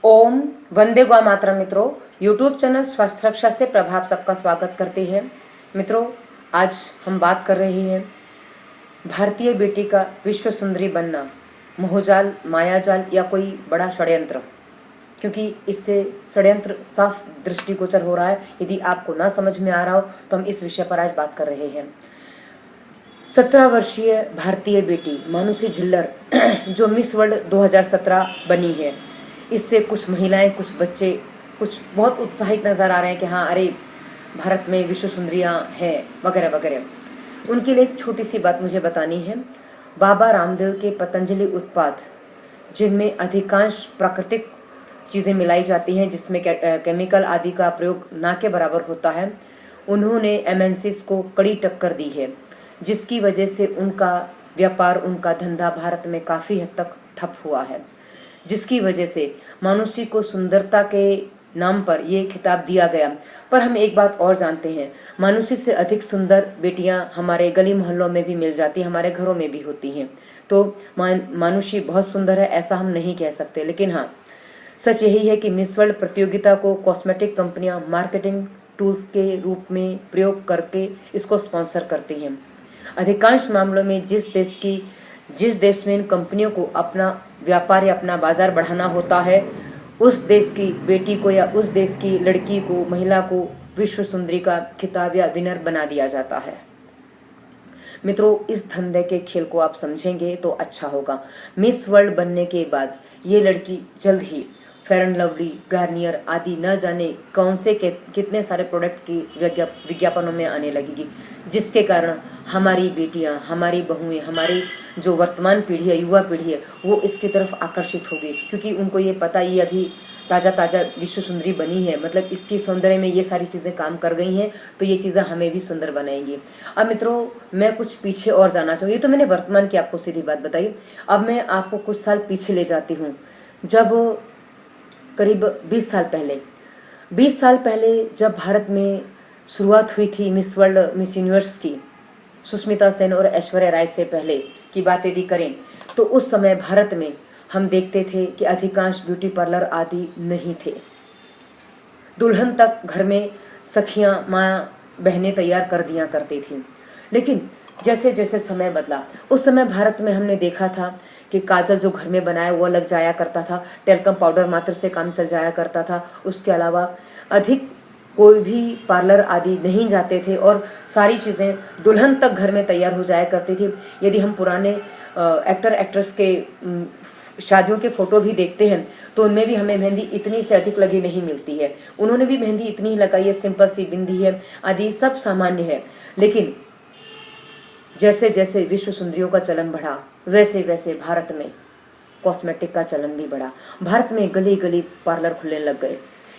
ओम वंदे गौ मातरम। मित्रों, YouTube channel स्वास्थ्य रक्षा से प्रभाव सबका स्वागत करते हैं। मित्रों, आज हम बात कर रहे हैं भारतीय बेटी का विश्व सुंदरी बनना मोहजाल, मायाजाल या कोई बड़ा षड्यंत्र, क्योंकि इससे षड्यंत्र साफ दृष्टिगोचर हो रहा है। यदि आपको ना समझ में आ रहा हो तो हम इस विषय पर आज बात कर रहे हैं। 17 वर्षीय भारतीय बेटी मानुषी झिल्लर जो मिस वर्ल्ड 2017 बनी है, इससे कुछ महिलाएं, कुछ बच्चे, कुछ बहुत उत्साहित नजर आ रहे हैं कि हाँ, अरे भारत में विश्व सुंदरियां हैं वगैरह वगैरह। उनके लिए एक छोटी सी बात मुझे बतानी है। बाबा रामदेव के पतंजलि उत्पाद, जिनमें अधिकांश प्राकृतिक चीज़ें मिलाई जाती हैं, जिसमें केमिकल आदि का प्रयोग ना के बराबर होता है, उन्होंने एमएनसीज को कड़ी टक्कर दी है, जिसकी वजह से उनका व्यापार, उनका धंधा भारत में काफ़ी हद तक ठप हुआ है, जिसकी वजह से मानुषी को सुंदरता के नाम पर ये खिताब दिया गया। पर हम एक बात और जानते हैं, मानुषी से अधिक सुंदर बेटियां हमारे गली मोहल्लों में भी मिल जाती, हमारे घरों में भी होती हैं। तो मानुषी बहुत सुंदर है ऐसा हम नहीं कह सकते, लेकिन हाँ, सच यही है कि मिस वर्ल्ड प्रतियोगिता को कॉस्मेटिक कंपनियां मार्केटिंग टूल्स के रूप में प्रयोग करके इसको स्पॉन्सर करती हैं। अधिकांश मामलों में जिस देश में इन कंपनियों को अपना व्यापार या अपना बाजार बढ़ाना होता है, उस देश की बेटी को या उस देश की लड़की को, महिला को विश्व सुंदरी का खिताब या विनर बना दिया जाता है। मित्रों, इस धंधे के खेल को आप समझेंगे तो अच्छा होगा। मिस वर्ल्ड बनने के बाद ये लड़की जल्द ही फेयर एंड लवली, गार्नियर आदि न जाने कौन से कितने सारे प्रोडक्ट की विज्ञापनों में आने लगेगी, जिसके कारण हमारी बेटियां, हमारी बहुएं, हमारी जो वर्तमान पीढ़ी है, युवा पीढ़ी है, वो इसकी तरफ आकर्षित होगी, क्योंकि उनको ये पता ये अभी ताज़ा विश्व सुंदरी बनी है, मतलब इसकी सौंदर्य में ये सारी चीज़ें काम कर गई हैं, तो ये चीज़ें हमें भी सुंदर बनाएंगी। अब मित्रों, मैं कुछ पीछे और जाना चाहूँगी। ये तो मैंने वर्तमान की आपको सीधी बात बताई। अब मैं आपको कुछ साल पीछे ले जाती हूँ, जब करीब 20 साल पहले जब भारत में शुरुआत हुई थी मिस वर्ल्ड, मिस यूनिवर्स की, सुष्मिता सेन और ऐश्वर्या राय से पहले की बात यदि करें, तो उस समय भारत में हम देखते थे कि अधिकांश ब्यूटी पार्लर आदि नहीं थे। दुल्हन तक घर में सखियां, माँ, बहनें तैयार कर दिया करती थी। लेकिन जैसे जैसे समय बदला, उस समय भारत में हमने देखा था कि काजल जो घर में बनाया वो लग जाया करता था, टेल्कम पाउडर मात्र से काम चल जाया करता था। उसके अलावा अधिक कोई भी पार्लर आदि नहीं जाते थे और सारी चीज़ें दुल्हन तक घर में तैयार हो जाया करती थी। यदि हम पुराने एक्टर एक्ट्रेस के शादियों के फोटो भी देखते हैं तो उनमें भी हमें मेहंदी इतनी से अधिक लगी नहीं मिलती है। उन्होंने भी मेहंदी इतनी ही लगाई है, सिंपल सी बिंदी है आदि सब सामान्य है। लेकिन जैसे जैसे विश्व सुंदरियों का चलन बढ़ा, वैसे वैसे भारत में कॉस्मेटिक का चलन भी बढ़ा। भारत में गली गली पार्लर खुलने लग गए।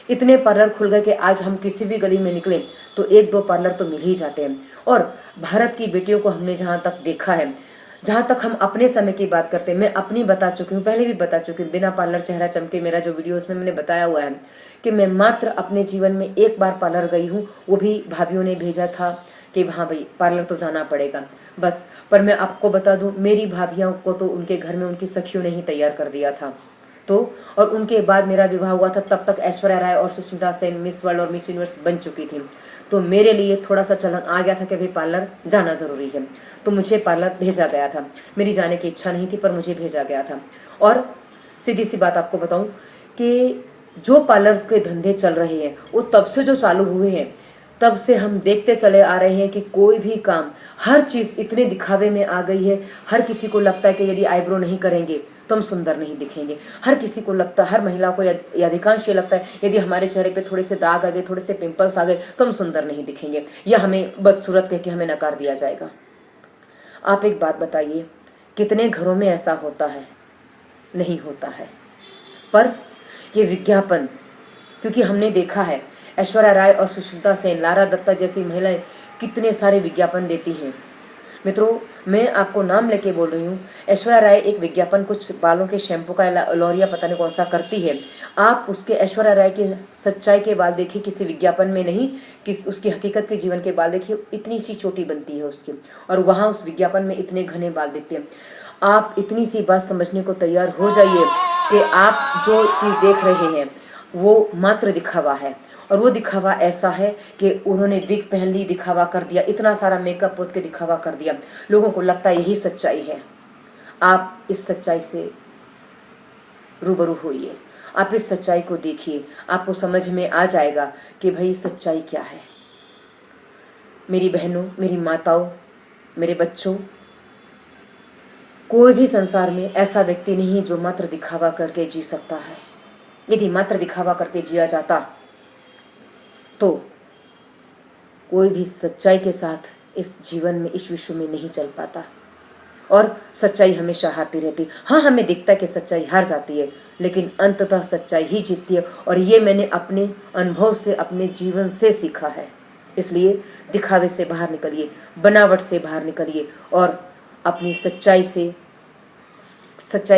इतने पार्लर खुल गए कि आज हम किसी भी गली में निकले तो एक दो पार्लर तो मिल ही जाते हैं। और भारत की बेटियों को हमने जहाँ तक देखा है, जहाँ तक हम अपने समय की बात करते हैं, मैं अपनी बता चुकी हूँ, पहले भी बता चुकी हूँ, बिना पार्लर चेहरा चमके मेरा जो वीडियो उसमें मैंने बताया हुआ है कि मैं मात्र अपने जीवन में एक बार पार्लर गई हूँ, वो भी भाभीियों ने भेजा था कि हाँ भाई पार्लर तो जाना पड़ेगा बस। पर मैं आपको बता दूं, मेरी भाभियों को तो उनके घर में उनकी सखियों ने ही तैयार कर दिया था। तो और उनके बाद मेरा विवाह हुआ था, तब तक ऐश्वर्या राय और सुष्मिता सेन मिस वर्ल्ड और मिस यूनिवर्स बन चुकी थी। तो मेरे लिए थोड़ा सा चलन आ गया था कि भाई पार्लर जाना जरूरी है, तो मुझे पार्लर भेजा गया था। मेरी जाने की इच्छा नहीं थी पर मुझे भेजा गया था। और सीधी सी बात आपको बताऊं कि जो पार्लर के धंधे चल रहे हैं वो तब से जो चालू हुए हैं, तब से हम देखते चले आ रहे हैं कि कोई भी काम, हर चीज़ इतने दिखावे में आ गई है। हर किसी को लगता है कि यदि आईब्रो नहीं करेंगे तो हम सुंदर नहीं दिखेंगे। हर किसी को लगता है, हर महिला को या अधिकांश ये लगता है, यदि हमारे चेहरे पे थोड़े से दाग आ गए, थोड़े से पिंपल्स आ गए तो हम सुंदर नहीं दिखेंगे, या हमें बदसूरत कह के हमें नकार दिया जाएगा। आप एक बात बताइए, कितने घरों में ऐसा होता है? नहीं होता है। पर ये विज्ञापन, क्योंकि हमने देखा है ऐश्वर्या राय और सुष्मिता सेन, लारा दत्ता जैसी महिलाएं कितने सारे विज्ञापन देती हैं। मित्रों, मैं आपको नाम लेके बोल रही हूँ, ऐश्वर्या राय एक विज्ञापन कुछ बालों के शैम्पू का लॉरिया पता नहीं कौन सा करती है। आप उसके ऐश्वर्या राय की सच्चाई के बाल देखिए, किसी विज्ञापन में नहीं, उसकी हकीकत के जीवन के बाल देखिए, इतनी सी चोटी बनती है उसकी, और वहाँ उस विज्ञापन में इतने घने बाल दिखते हैं। आप इतनी सी बात समझने को तैयार हो जाइए कि आप जो चीज़ देख रहे हैं वो मात्र दिखावा है, और वो दिखावा ऐसा है कि उन्होंने विग पहन ली, दिखावा कर दिया, इतना सारा मेकअप पोत के दिखावा कर दिया, लोगों को लगता है यही सच्चाई है। आप इस सच्चाई से रूबरू होइए, आप इस सच्चाई को देखिए, आपको समझ में आ जाएगा कि भाई सच्चाई क्या है। मेरी बहनों, मेरी माताओं, मेरे बच्चों, कोई भी संसार में ऐसा व्यक्ति नहीं जो मात्र दिखावा करके जी सकता है। यदि मात्र दिखावा करके जिया जाता तो कोई भी सच्चाई के साथ इस जीवन में, इस विश्व में नहीं चल पाता, और सच्चाई हमेशा हारती रहती। हाँ, हमें दिखता है कि सच्चाई हार जाती है, लेकिन अंततः सच्चाई ही जीतती है, और ये मैंने अपने अनुभव से, अपने जीवन से सीखा है। इसलिए दिखावे से बाहर निकलिए, बनावट से बाहर निकलिए, और अपनी सच्चाई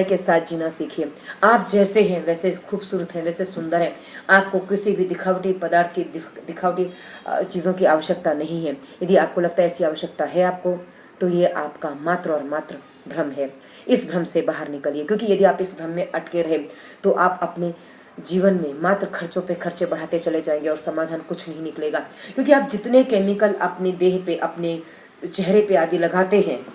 के साथ जीना सीखिए। आप जैसे हैं वैसे खूबसूरत हैं, वैसे सुंदर हैं। आपको किसी भी दिखावटी पदार्थ की, दिखावटी चीज़ों की आवश्यकता नहीं है। यदि आपको लगता है ऐसी आवश्यकता है आपको, तो ये आपका मात्र और मात्र भ्रम है। इस भ्रम से बाहर निकलिए, क्योंकि यदि आप इस भ्रम में अटके रहे तो आप अपने जीवन में मात्र खर्चों पे खर्चे बढ़ाते चले जाएंगे और समाधान कुछ नहीं निकलेगा। क्योंकि आप जितने केमिकल अपने देह पे, अपने चेहरे पे आदि लगाते हैं,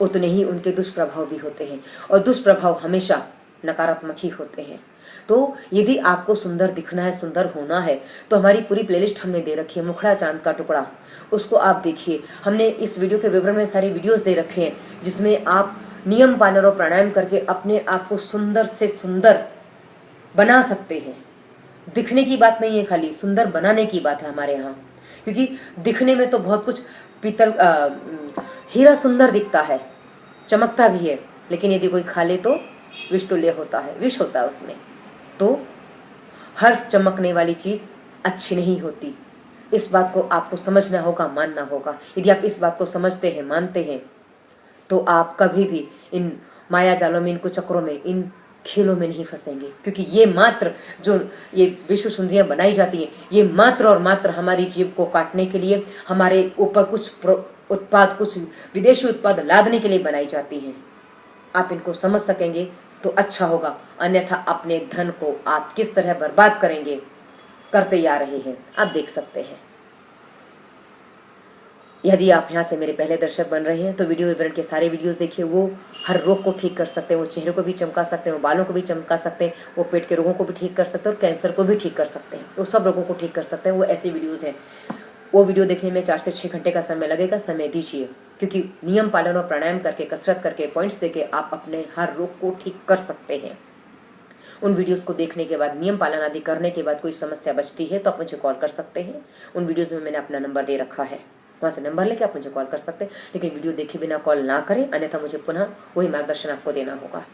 उतने ही उनके दुष्प्रभाव भी होते हैं, और दुष्प्रभाव हमेशा नकारात्मक ही होते हैं। तो यदि आपको सुंदर दिखना है, सुंदर होना है, तो हमारी पूरी प्लेलिस्ट हमने दे रखी है, मुखड़ा चांद का टुकड़ा, उसको आप देखिए। हमने इस वीडियो के विवरण में सारी वीडियोस दे रखे हैं, जिसमें आप नियम पालन और प्राणायाम करके अपने आप को सुंदर से सुंदर बना सकते हैं। दिखने की बात नहीं है, खाली सुंदर बनाने की बात है हमारे यहाँ। क्योंकि दिखने में तो बहुत कुछ, पीतल हीरा सुंदर दिखता है, चमकता भी है, लेकिन यदि कोई खा ले तो विष तुल्य होता है, विष होता है उसमें। तो हर चमकने वाली चीज अच्छी नहीं होती। इस बात को आपको समझना होगा, मानना होगा। यदि आप इस बात को समझते हैं, मानते हैं, तो आप कभी भी इन माया जालों में, इन कुचक्रों में, इन खेलों में नहीं फंसेंगे। क्योंकि ये मात्र जो ये विश्व सुंदरियां बनाई जाती हैं, ये मात्र और मात्र हमारी जीव को काटने के लिए, हमारे ऊपर कुछ उत्पाद, कुछ विदेशी उत्पाद लादने के लिए बनाई जाती हैं। आप इनको समझ सकेंगे तो अच्छा होगा, अन्यथा अपने धन को आप किस तरह बर्बाद करेंगे, करते आ रहे हैं, आप देख सकते हैं। यदि आप यहाँ से मेरे पहले दर्शक बन रहे हैं तो वीडियो विवरण के सारे वीडियोस देखिए। वो हर रोग को ठीक कर सकते हैं, वो चेहरे को भी चमका सकते हैं, वो बालों को भी चमका सकते हैं, वो पेट के रोगों को भी ठीक कर सकते हैं, और कैंसर को भी ठीक कर सकते हैं, वो सब रोगों को ठीक कर सकते हैं। वो ऐसी वीडियोज़ हैं। वो वीडियो देखने में 4 से 6 घंटे का समय लगेगा, समय दीजिए। क्योंकि नियम पालन और प्राणायाम करके, कसरत करके, पॉइंट्स देके आप अपने हर रोग को ठीक कर सकते हैं। उन वीडियोस को देखने के बाद, नियम पालन आदि करने के बाद कोई समस्या बचती है तो आप मुझे कॉल कर सकते हैं। उन वीडियोस में मैंने अपना नंबर दे रखा है, वहाँ से नंबर लेके आप मुझे कॉल कर सकते हैं। लेकिन वीडियो देखे बिना कॉल ना करें, अन्यथा मुझे पुनः वही मार्गदर्शन आपको देना होगा।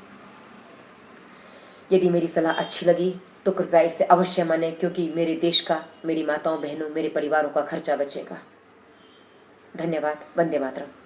यदि मेरी सलाह अच्छी लगी तो कृपया इसे अवश्य माने, क्योंकि मेरे देश का, मेरी माताओं बहनों, मेरे परिवारों का खर्चा बचेगा। धन्यवाद। वंदे मातरम।